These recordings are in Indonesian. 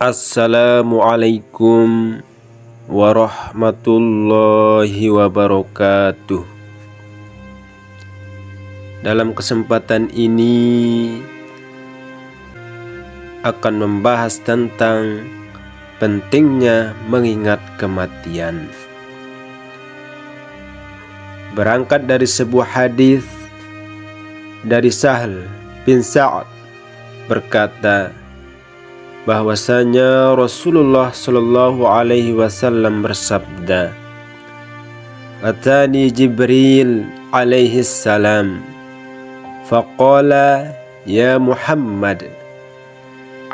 Assalamualaikum warahmatullahi wabarakatuh. Dalam kesempatan ini akan membahas tentang pentingnya mengingat kematian. Berangkat dari sebuah hadis dari Sahl bin Sa'ad berkata bahwasanya Rasulullah Shallallahu Alaihi Wasallam bersabda, "Atani Jibril alaihi salam, faqala ya Muhammad,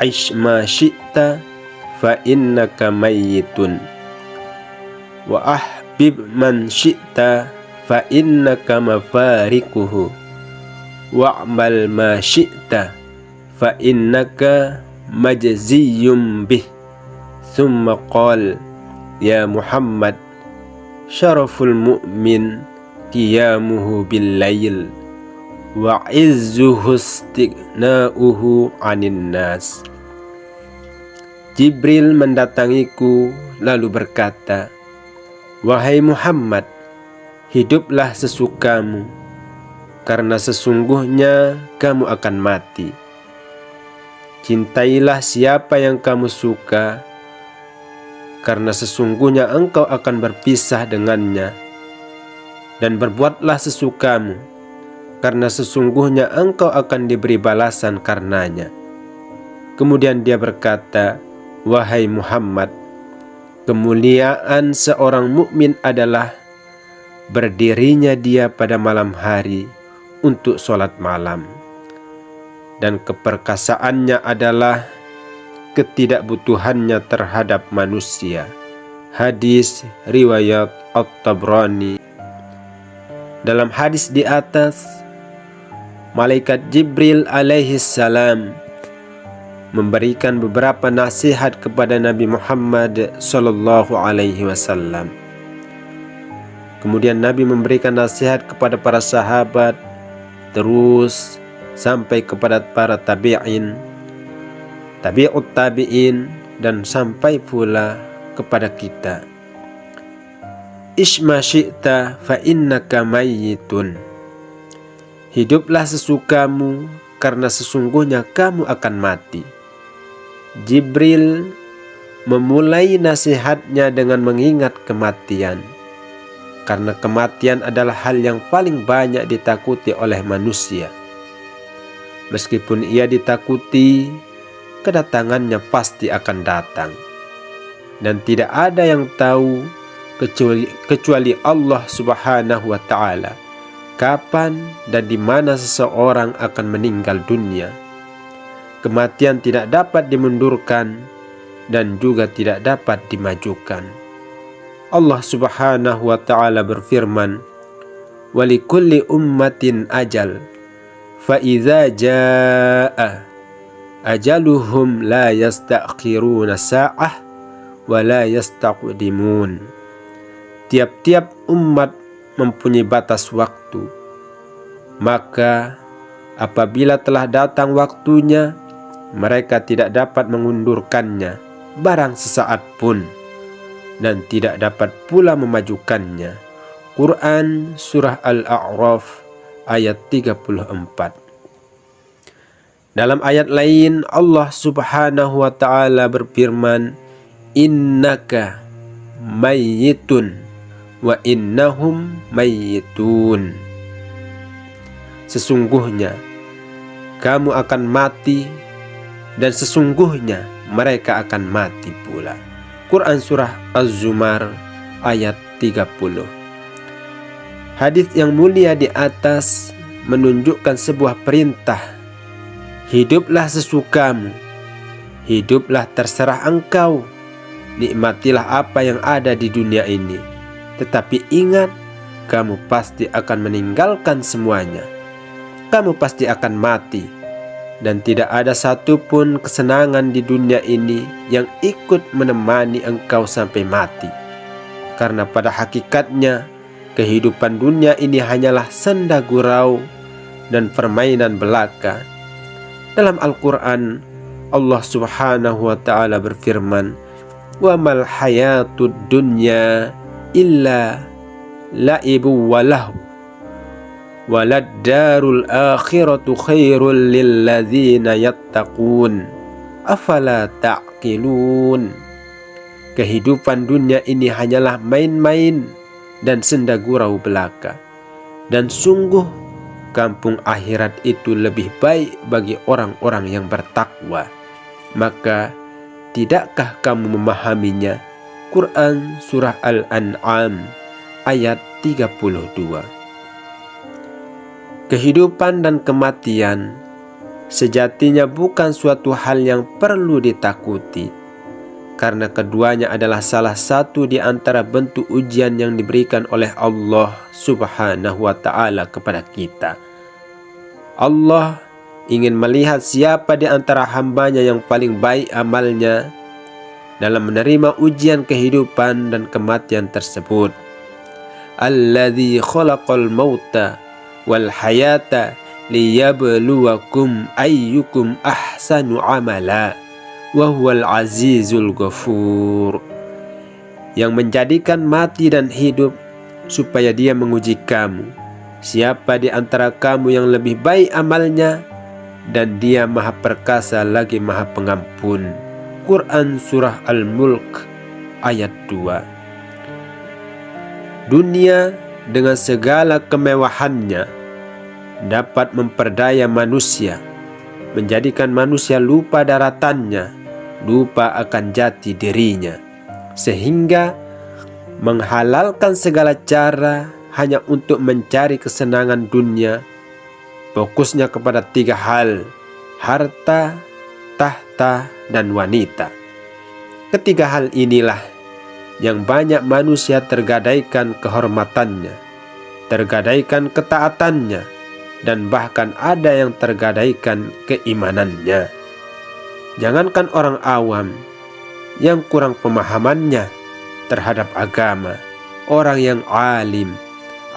aish ma syi'ta fa innaka mayyitun, wa ahbib man syi'ta fa innaka mafarikuhu, wa'mal ma syi'ta fa innaka majziyum bih." Thumma qal ya Muhammad, syaraful mu'min qiyamuhu bil lail wa izzuhu istighna'uhu 'anil nas. Jibril mendatangiku lalu berkata, "Wahai Muhammad, hiduplah sesukamu, karena sesungguhnya kamu akan mati. Cintailah siapa yang kamu suka, karena sesungguhnya engkau akan berpisah dengannya. Dan berbuatlah sesukamu, karena sesungguhnya engkau akan diberi balasan karenanya." Kemudian dia berkata, "Wahai Muhammad, kemuliaan seorang mukmin adalah berdirinya dia pada malam hari untuk sholat malam, dan keperkasaannya adalah ketidakbutuhannya terhadap manusia." Hadis riwayat At-Tabrani. Dalam hadis di atas, malaikat Jibril alaihi salam memberikan beberapa nasihat kepada Nabi Muhammad sallallahu alaihi wasallam. Kemudian Nabi memberikan nasihat kepada para sahabat, terus sampai kepada para tabi'in, tabi'ut tabi'in, dan sampai pula kepada kita. Ishma syi'ta fa innaka mayyitun. Hiduplah sesukamu, karena sesungguhnya kamu akan mati. Jibril memulai nasihatnya dengan mengingat kematian, karena kematian adalah hal yang paling banyak ditakuti oleh manusia. Meskipun ia ditakuti, kedatangannya pasti akan datang, dan tidak ada yang tahu kecuali Allah Subhanahu wa Ta'ala kapan dan di mana seseorang akan meninggal dunia. Kematian tidak dapat dimundurkan dan juga tidak dapat dimajukan. Allah Subhanahu wa Ta'ala berfirman, "Walikulli ummatin ajal, فَإِذَا جَاءَ أَجَلُهُمْ لَا يَسْتَأْخِرُونَ سَاعَةً وَلَا يَسْتَقْدِمُونَ." Tiap-tiap umat mempunyai batas waktu, maka apabila telah datang waktunya, mereka tidak dapat mengundurkannya barang sesaat pun, dan tidak dapat pula memajukannya. Quran Surah Al-A'raf ayat 34. Dalam ayat lain Allah Subhanahu wa Ta'ala berfirman, "Innaka mayyitun wa innahum mayyitun." Sesungguhnya kamu akan mati, dan sesungguhnya mereka akan mati pula. Quran Surah Az-Zumar ayat 30. Hadis yang mulia di atas menunjukkan sebuah perintah. Hiduplah sesukamu, hiduplah terserah engkau, nikmatilah apa yang ada di dunia ini. Tetapi ingat, kamu pasti akan meninggalkan semuanya. Kamu pasti akan mati, dan tidak ada satupun kesenangan di dunia ini yang ikut menemani engkau sampai mati. Karena pada hakikatnya kehidupan dunia ini hanyalah senda gurau dan permainan belaka. Dalam Al-Quran Allah Subhanahu wa ta'ala berfirman, "Wa mal hayatud dunya illa la'ibu walahu walad darul akhiratu khairul lil ladzina yattaqun afala ta'qilun." Kehidupan dunia ini hanyalah main-main dan senda gurau belaka, dan sungguh kampung akhirat itu lebih baik bagi orang-orang yang bertakwa. Maka tidakkah kamu memahaminya? Quran Surah Al-An'am ayat 32. Kehidupan dan kematian sejatinya bukan suatu hal yang perlu ditakuti, karena keduanya adalah salah satu di antara bentuk ujian yang diberikan oleh Allah Subhanahu wa ta'ala kepada kita. Allah ingin melihat siapa di antara hambanya yang paling baik amalnya dalam menerima ujian kehidupan dan kematian tersebut. Alladzi khalaqal mauta wal hayata liyabluwakum ayyukum ahsanu amala wa huwal azizul ghafur. Yang menjadikan mati dan hidup supaya Dia menguji kamu, siapa di antara kamu yang lebih baik amalnya, dan Dia Maha Perkasa lagi Maha Pengampun. Quran Surah Al-Mulk ayat 2. Dunia dengan segala kemewahannya dapat memperdaya manusia, menjadikan manusia lupa daratannya, lupa akan jati dirinya, sehingga menghalalkan segala cara hanya untuk mencari kesenangan dunia. Fokusnya kepada 3 hal: harta, tahta, dan wanita. Ketiga hal inilah yang banyak manusia tergadaikan kehormatannya, tergadaikan ketaatannya, dan bahkan ada yang tergadaikan keimanannya. Jangankan orang awam yang kurang pemahamannya terhadap agama, orang yang alim,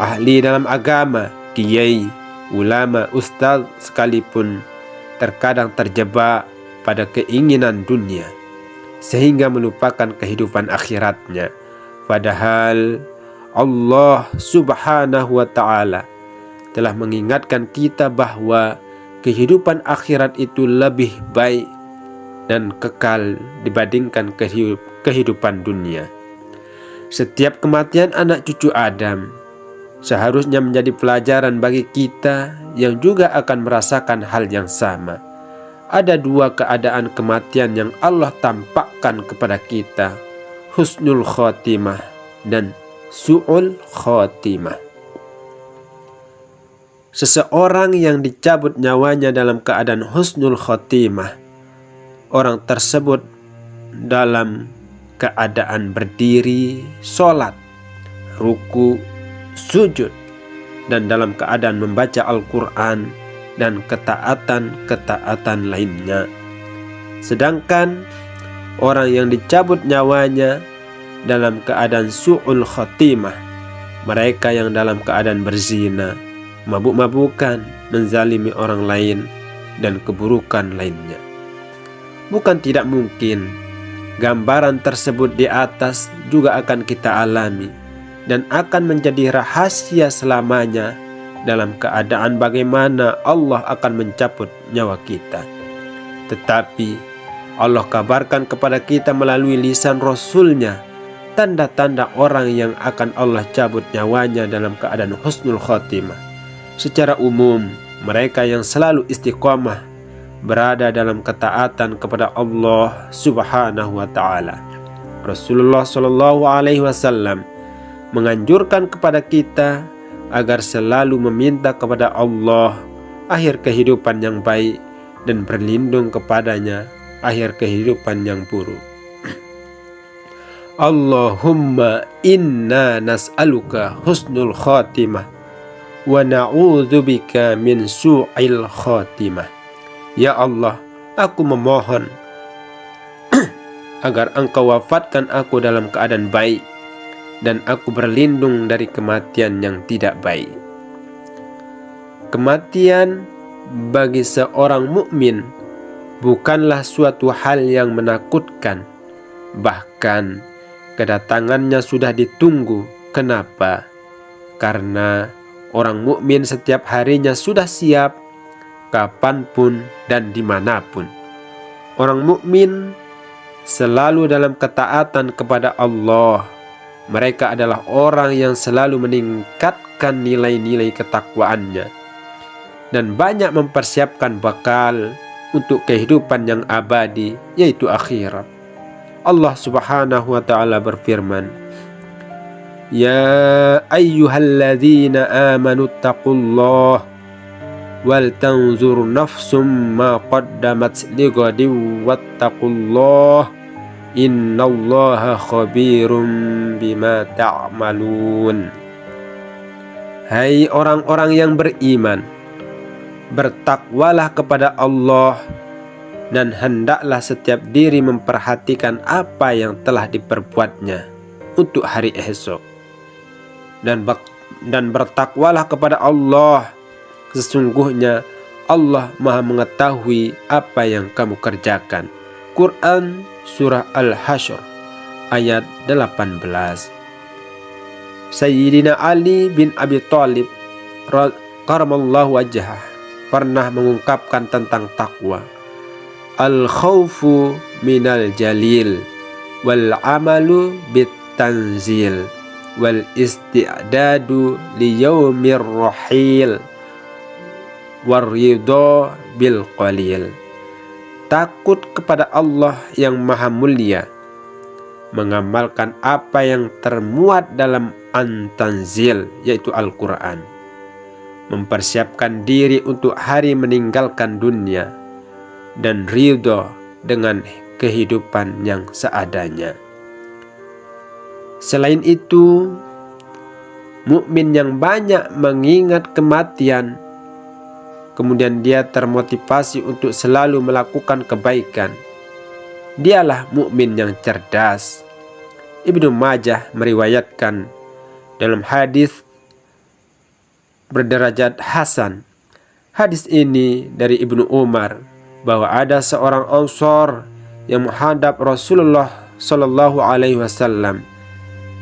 ahli dalam agama, kiai, ulama, ustaz sekalipun terkadang terjebak pada keinginan dunia sehingga melupakan kehidupan akhiratnya. Padahal Allah Subhanahu wa ta'ala telah mengingatkan kita bahwa kehidupan akhirat itu lebih baik dan kekal dibandingkan kehidupan dunia. Setiap kematian anak cucu Adam seharusnya menjadi pelajaran bagi kita yang juga akan merasakan hal yang sama. Ada 2 keadaan kematian yang Allah tampakkan kepada kita: husnul khotimah dan su'ul khotimah. Seseorang yang dicabut nyawanya dalam keadaan husnul khotimah, orang tersebut dalam keadaan berdiri, sholat, ruku, sujud, dan dalam keadaan membaca Al-Quran dan ketaatan-ketaatan lainnya. Sedangkan orang yang dicabut nyawanya dalam keadaan su'ul khotimah, mereka yang dalam keadaan berzina, mabuk-mabukan, menzalimi orang lain, dan keburukan lainnya. Bukan tidak mungkin gambaran tersebut di atas juga akan kita alami dan akan menjadi rahasia selamanya dalam keadaan bagaimana Allah akan mencabut nyawa kita. Tetapi Allah kabarkan kepada kita melalui lisan Rasul-Nya tanda-tanda orang yang akan Allah cabut nyawanya dalam keadaan husnul khotimah. Secara umum, mereka yang selalu istiqomah berada dalam ketaatan kepada Allah Subhanahu wa ta'ala. Rasulullah SAW menganjurkan kepada kita agar selalu meminta kepada Allah akhir kehidupan yang baik dan berlindung kepadanya akhir kehidupan yang buruk. Allahumma inna nas'aluka husnul khatimah wa na'udzubika min su'il khatimah. Ya Allah, aku memohon agar Engkau wafatkan aku dalam keadaan baik, dan aku berlindung dari kematian yang tidak baik. Kematian bagi seorang mukmin bukanlah suatu hal yang menakutkan. Bahkan kedatangannya sudah ditunggu. Kenapa? Karena orang mukmin setiap harinya sudah siap, kapanpun dan dimanapun. Orang mukmin selalu dalam ketaatan kepada Allah. Mereka adalah orang yang selalu meningkatkan nilai-nilai ketakwaannya dan banyak mempersiapkan bakal untuk kehidupan yang abadi, yaitu akhirat. Allah Subhanahu wa ta'ala berfirman, Ya ayyuhalladzina amanu taqullah wal tanzur nafsum ma qaddamat lighadin wattaqullah innallaha khabirum bima ta'malun. Hai orang-orang yang beriman, bertakwalah kepada Allah dan hendaklah setiap diri memperhatikan apa yang telah diperbuatnya untuk hari esok. Dan bertakwalah kepada Allah, sesungguhnya Allah Maha mengetahui apa yang kamu kerjakan. Quran Surah Al-Hasyr ayat 18. Sayyidina Ali bin Abi Thalib karamallahu wajhah pernah mengungkapkan tentang takwa. Al-khawfu minal jalil wal amalu bit tanzil wal isti'dadu liyaumir rahil waridho bil qalil. Takut kepada Allah yang maha mulia, mengamalkan apa yang termuat dalam An-Tanzil, yaitu Al-Quran, mempersiapkan diri untuk hari meninggalkan dunia, dan ridho dengan kehidupan yang seadanya. Selain itu, mukmin yang banyak mengingat kematian, kemudian dia termotivasi untuk selalu melakukan kebaikan, dialah mukmin yang cerdas. Ibnu Majah meriwayatkan dalam hadis berderajat hasan. Hadis ini dari Ibnu Umar bahwa ada seorang Ansor yang menghadap Rasulullah Shallallahu Alaihi Wasallam.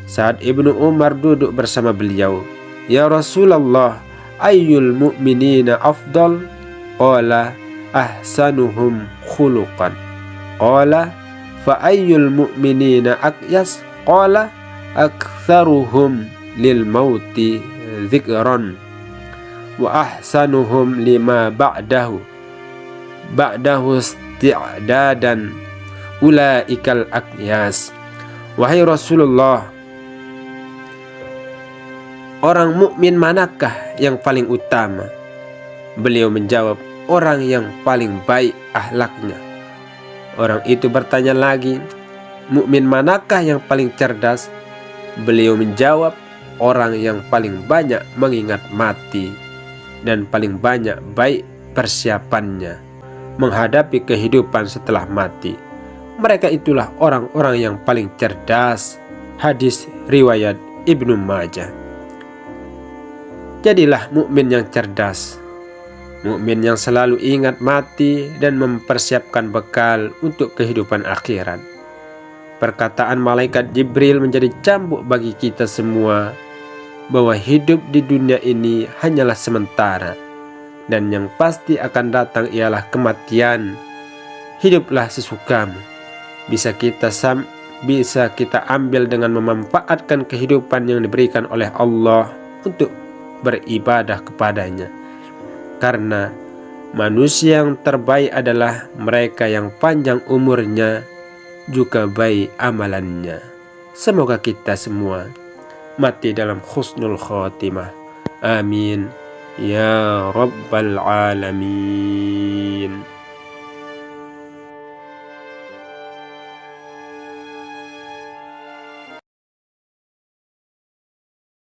Saat Ibnu Umar duduk bersama beliau, Ya Rasulullah, ayyul mu'minina afdal? Qala ahsanuhum khuluqan. Qala fa ayyul mu'minina aqyas? Qala aktsaruhum lil mauti dzikran wa ahsanuhum lima ba'dahu isti'dadan ulaikal aqyas. Wahai Rasulullah, orang mukmin manakah yang paling utama? Beliau menjawab, orang yang paling baik akhlaknya. Orang itu bertanya lagi, mukmin manakah yang paling cerdas? Beliau menjawab, orang yang paling banyak mengingat mati dan paling banyak baik persiapannya menghadapi kehidupan setelah mati. Mereka itulah orang-orang yang paling cerdas. Hadis riwayat Ibnu Majah. Jadilah mukmin yang cerdas, mukmin yang selalu ingat mati dan mempersiapkan bekal untuk kehidupan akhirat. Perkataan malaikat Jibril menjadi cambuk bagi kita semua bahwa hidup di dunia ini hanyalah sementara dan yang pasti akan datang ialah kematian. Hiduplah sesukamu. Bisa kita ambil dengan memanfaatkan kehidupan yang diberikan oleh Allah untuk beribadah kepadanya, karena manusia yang terbaik adalah mereka yang panjang umurnya juga baik amalannya. Semoga kita semua mati dalam husnul khotimah. Amin ya rabbal alamin.